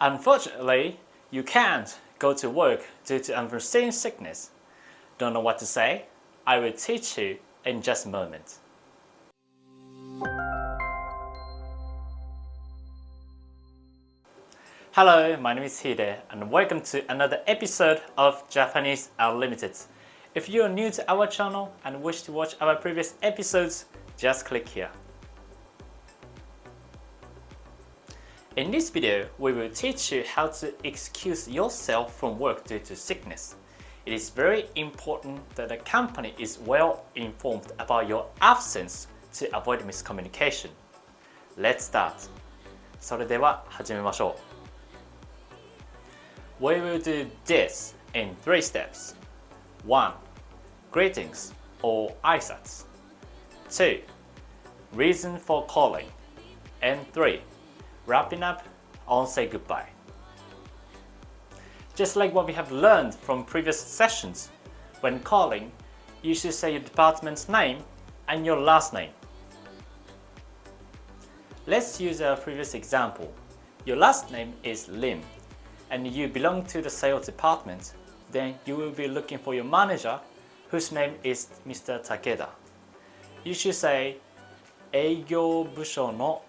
Unfortunately, you can't go to work due to unforeseen sickness. Don't know what to say? I will teach you in just a moment. Hello, my name is Hide and welcome to another episode of Japanese Unlimited. If you are new to our channel and wish to watch our previous episodes, just click here. In this video, we will teach you how to excuse yourself from work due to sickness. It is very important that the company is well informed about your absence to avoid miscommunication. Let's start. それでは始めましょう。We will do this in 3 steps. 1. Greetings or 挨拶. 2. Reason for calling. And 3. Wrapping up on say goodbye. Just like what we have learned from previous sessions, when calling, you should say your department's name and your last name. Let's use our previous example. Your last name is Lim, and you belong to the sales department. Then you will be looking for your manager, whose name is Mr. Takeda. You should say, 営業部署の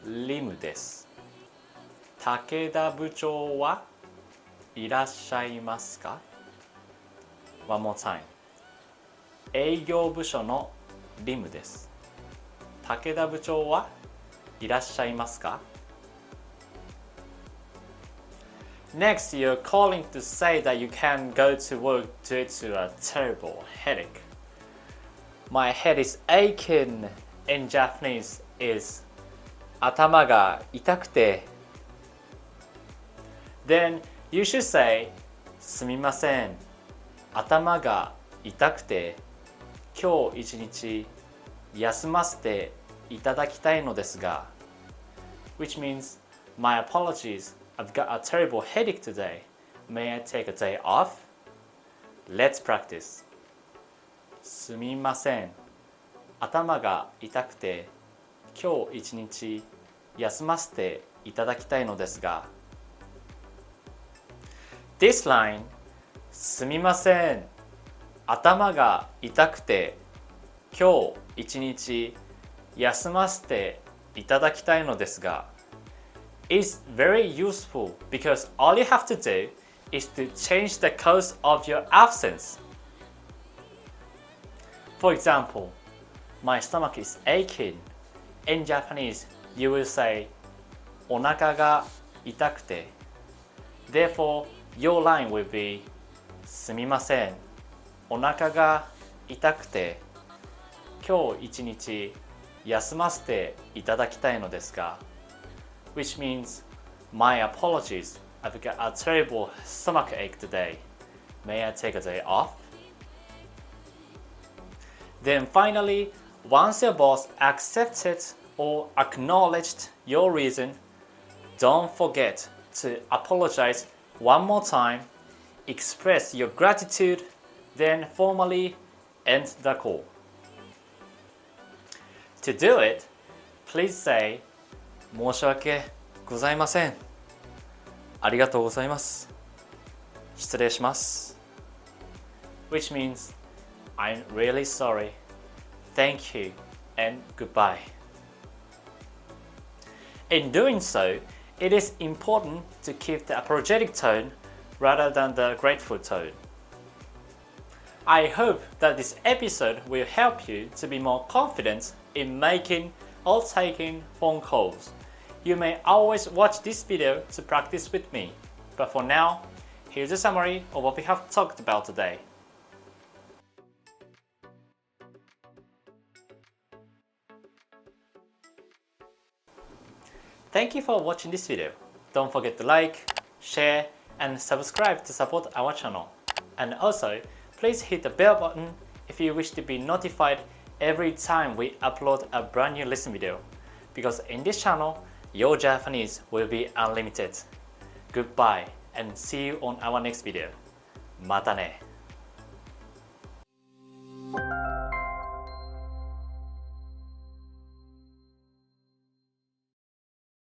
リムです。武田部長はいらっしゃいますか？ One more time. 営業部署のリムです。武田部長はいらっしゃいますか？ Next, you're calling to say that you can't go to work due to a terrible headache. My head is aching in Japanese is 頭が痛くて Then you should say すみません頭が痛くて今日一日休ませていただきたいのですが which means my apologies I've got a terrible headache today may I take a day off? Let's practice すみません頭が痛くて今日一日休ませていただきたいのですが This line すみません頭が痛くて今日一日休ませていただきたいのですが is very useful because all you have to do is to change the cause of your absence. For example, my stomach is aching. In Japanese, you will say お腹が痛くて Therefore, your line will be すみませんお腹が痛くて今日一日休ませていただきたいのですが which means my apologies I've got a terrible stomachache today may I take a day off? Then finally, once your boss accepted or acknowledged your reason, don't forget to apologize one more time, express your gratitude, then formally end the call. To do it, please say, 申し訳ございません。ありがとうございます。失礼します。Which means, I'm really sorry. Thank you and goodbye. In doing so, it is important to keep the apologetic tone rather than the grateful tone. I hope that this episode will help you to be more confident in making or taking phone calls. You may always watch this video to practice with me, but for now, here's a summary of what we have talked about today. Thank you for watching this video. Don't forget to like, share, and subscribe to support our channel. And also, please hit the bell button if you wish to be notified every time we upload a brand new lesson video. Because in this channel, your Japanese will be unlimited. Goodbye and see you on our next video. またね。